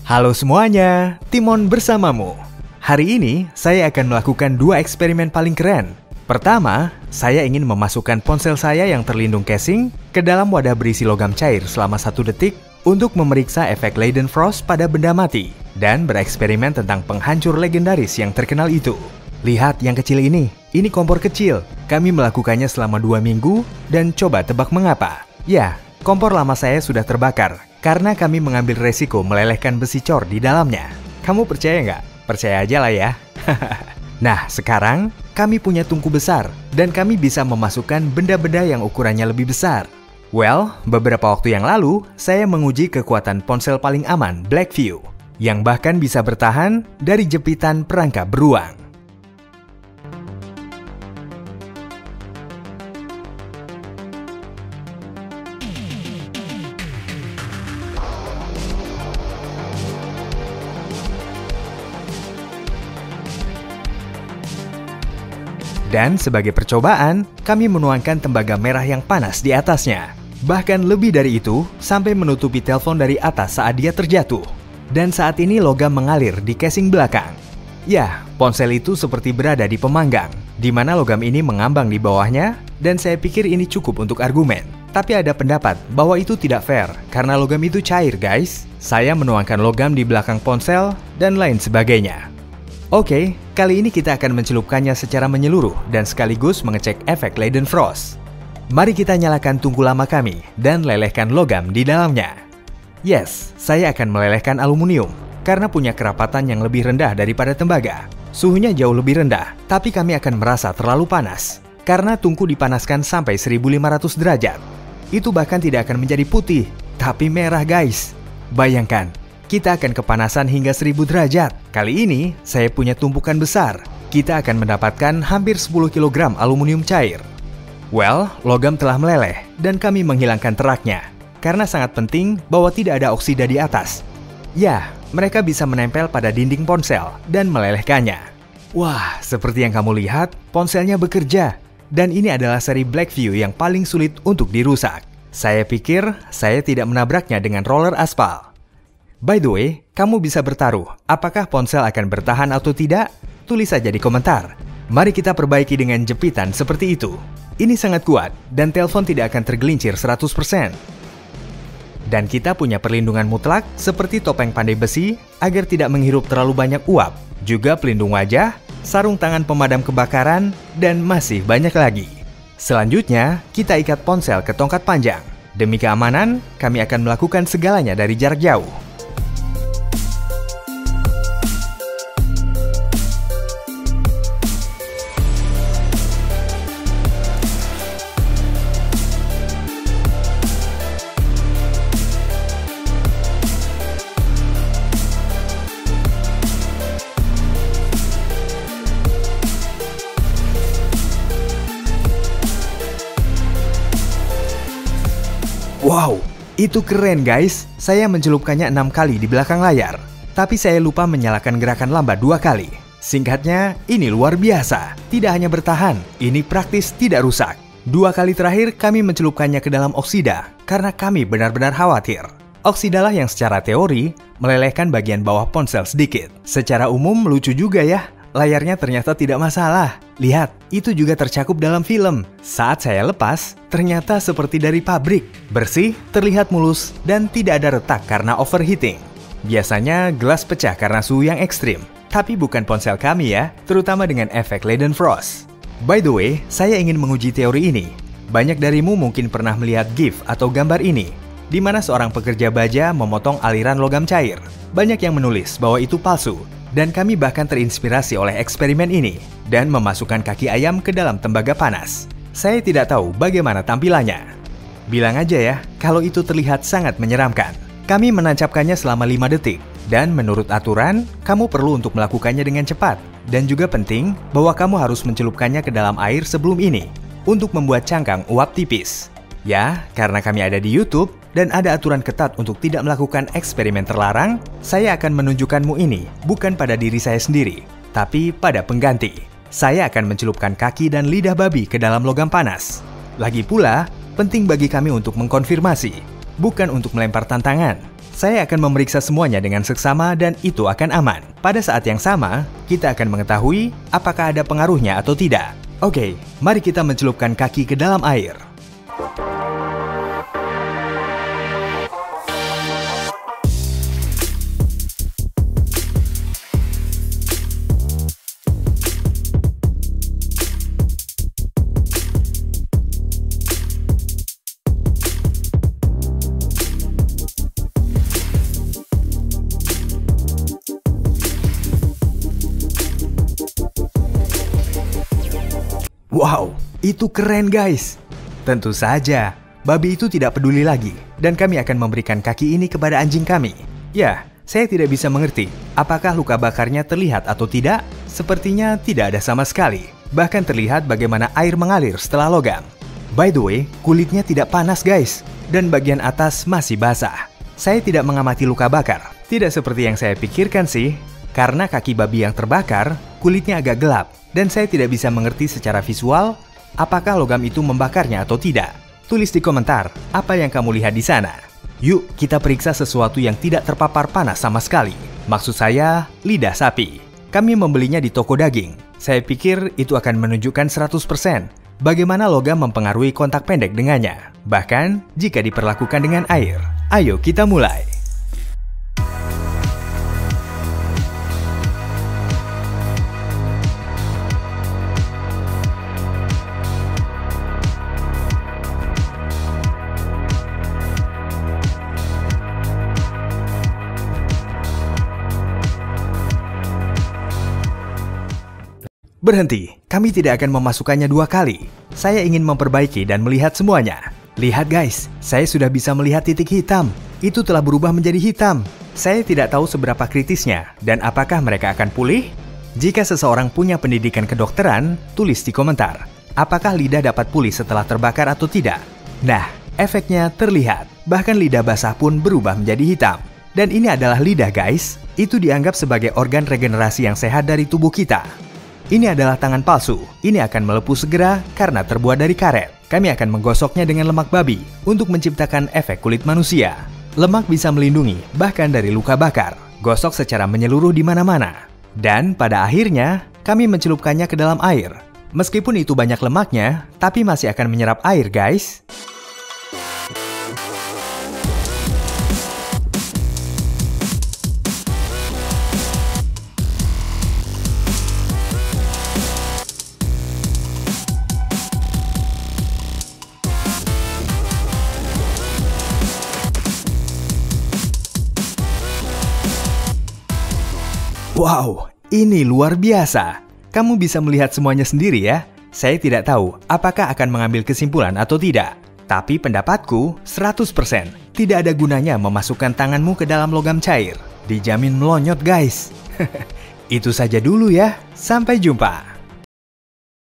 Halo semuanya, Timon bersamamu. Hari ini saya akan melakukan 2 eksperimen paling keren. Pertama, saya ingin memasukkan ponsel saya yang terlindung casing ke dalam wadah berisi logam cair selama 1 detik untuk memeriksa efek Leidenfrost pada benda mati dan bereksperimen tentang penghancur legendaris yang terkenal itu. Lihat yang kecil ini kompor kecil. Kami melakukannya selama 2 minggu dan coba tebak mengapa. Ya, kompor lama saya sudah terbakar karena kami mengambil resiko melelehkan besi cor di dalamnya. Kamu percaya nggak? Percaya aja lah ya. Nah, sekarang kami punya tungku besar dan kami bisa memasukkan benda-benda yang ukurannya lebih besar. Well, beberapa waktu yang lalu, saya menguji kekuatan ponsel paling aman, Blackview, yang bahkan bisa bertahan dari jepitan perangkap beruang. Dan sebagai percobaan, kami menuangkan tembaga merah yang panas di atasnya. Bahkan lebih dari itu, sampai menutupi telepon dari atas saat dia terjatuh. Dan saat ini logam mengalir di casing belakang. Ya, ponsel itu seperti berada di pemanggang, di mana logam ini mengambang di bawahnya, dan saya pikir ini cukup untuk argumen. Tapi ada pendapat bahwa itu tidak fair, karena logam itu cair, guys. Saya menuangkan logam di belakang ponsel, dan lain sebagainya. Oke, kali ini kita akan mencelupkannya secara menyeluruh dan sekaligus mengecek efek Leidenfrost. Mari kita nyalakan tungku lama kami dan lelehkan logam di dalamnya. Yes, saya akan melelehkan aluminium karena punya kerapatan yang lebih rendah daripada tembaga. Suhunya jauh lebih rendah, tapi kami akan merasa terlalu panas karena tungku dipanaskan sampai 1500 derajat. Itu bahkan tidak akan menjadi putih, tapi merah, guys. Bayangkan, kita akan kepanasan hingga 1000 derajat. Kali ini, saya punya tumpukan besar. Kita akan mendapatkan hampir 10 kg aluminium cair. Well, logam telah meleleh dan kami menghilangkan teraknya. Karena sangat penting bahwa tidak ada oksida di atas. Ya, mereka bisa menempel pada dinding ponsel dan melelehkannya. Wah, seperti yang kamu lihat, ponselnya bekerja. Dan ini adalah seri Blackview yang paling sulit untuk dirusak. Saya pikir saya tidak menabraknya dengan roller aspal. By the way, kamu bisa bertaruh, apakah ponsel akan bertahan atau tidak? Tulis saja di komentar. Mari kita perbaiki dengan jepitan seperti itu. Ini sangat kuat, dan telepon tidak akan tergelincir 100%. Dan kita punya perlindungan mutlak, seperti topeng pandai besi, agar tidak menghirup terlalu banyak uap. Juga pelindung wajah, sarung tangan pemadam kebakaran, dan masih banyak lagi. Selanjutnya, kita ikat ponsel ke tongkat panjang. Demi keamanan, kami akan melakukan segalanya dari jarak jauh. Wow, itu keren guys. Saya mencelupkannya 6 kali di belakang layar. Tapi saya lupa menyalakan gerakan lambat 2 kali. Singkatnya, ini luar biasa. Tidak hanya bertahan, ini praktis tidak rusak. 2 kali terakhir kami mencelupkannya ke dalam oksida, karena kami benar-benar khawatir. Oksidalah yang secara teori melelehkan bagian bawah ponsel sedikit. Secara umum lucu juga ya. Layarnya ternyata tidak masalah. Lihat, itu juga tercakup dalam film. Saat saya lepas, ternyata seperti dari pabrik. Bersih, terlihat mulus, dan tidak ada retak karena overheating. Biasanya gelas pecah karena suhu yang ekstrim. Tapi bukan ponsel kami ya, terutama dengan efek Leidenfrost. By the way, saya ingin menguji teori ini. Banyak darimu mungkin pernah melihat GIF atau gambar ini, di mana seorang pekerja baja memotong aliran logam cair. Banyak yang menulis bahwa itu palsu. Dan kami bahkan terinspirasi oleh eksperimen ini dan memasukkan kaki ayam ke dalam tembaga panas. Saya tidak tahu bagaimana tampilannya. Bilang aja ya, kalau itu terlihat sangat menyeramkan. Kami menancapkannya selama 5 detik. Dan menurut aturan, kamu perlu untuk melakukannya dengan cepat. Dan juga penting bahwa kamu harus mencelupkannya ke dalam air sebelum ini untuk membuat cangkang uap tipis. Ya, karena kami ada di YouTube dan ada aturan ketat untuk tidak melakukan eksperimen terlarang, saya akan menunjukkanmu ini bukan pada diri saya sendiri, tapi pada pengganti. Saya akan mencelupkan kaki dan lidah babi ke dalam logam panas. Lagi pula, penting bagi kami untuk mengkonfirmasi, bukan untuk melempar tantangan. Saya akan memeriksa semuanya dengan seksama dan itu akan aman. Pada saat yang sama, kita akan mengetahui apakah ada pengaruhnya atau tidak. Oke, mari kita mencelupkan kaki ke dalam air. Wow, itu keren guys. Tentu saja, babi itu tidak peduli lagi dan kami akan memberikan kaki ini kepada anjing kami. Ya, saya tidak bisa mengerti apakah luka bakarnya terlihat atau tidak. Sepertinya tidak ada sama sekali. Bahkan terlihat bagaimana air mengalir setelah logam. By the way, kulitnya tidak panas guys dan bagian atas masih basah. Saya tidak mengamati luka bakar. Tidak seperti yang saya pikirkan sih. Karena kaki babi yang terbakar, kulitnya agak gelap. Dan saya tidak bisa mengerti secara visual apakah logam itu membakarnya atau tidak. Tulis di komentar apa yang kamu lihat di sana. Yuk kita periksa sesuatu yang tidak terpapar panas sama sekali. Maksud saya, lidah sapi. Kami membelinya di toko daging. Saya pikir itu akan menunjukkan 100% bagaimana logam mempengaruhi kontak pendek dengannya. Bahkan jika diperlakukan dengan air. Ayo kita mulai. Berhenti, kami tidak akan memasukkannya 2 kali. Saya ingin memperbaiki dan melihat semuanya. Lihat guys, saya sudah bisa melihat titik hitam. Itu telah berubah menjadi hitam. Saya tidak tahu seberapa kritisnya dan apakah mereka akan pulih? Jika seseorang punya pendidikan kedokteran, tulis di komentar. Apakah lidah dapat pulih setelah terbakar atau tidak? Nah, efeknya terlihat. Bahkan lidah basah pun berubah menjadi hitam. Dan ini adalah lidah guys. Itu dianggap sebagai organ regenerasi yang sehat dari tubuh kita. Ini adalah tangan palsu. Ini akan melepuh segera karena terbuat dari karet. Kami akan menggosoknya dengan lemak babi untuk menciptakan efek kulit manusia. Lemak bisa melindungi bahkan dari luka bakar. Gosok secara menyeluruh di mana-mana. Dan pada akhirnya, kami mencelupkannya ke dalam air. Meskipun itu banyak lemaknya, tapi masih akan menyerap air guys. Wow, ini luar biasa. Kamu bisa melihat semuanya sendiri ya. Saya tidak tahu apakah akan mengambil kesimpulan atau tidak. Tapi pendapatku 100%. Tidak ada gunanya memasukkan tanganmu ke dalam logam cair. Dijamin melonyot guys. Itu saja dulu ya. Sampai jumpa.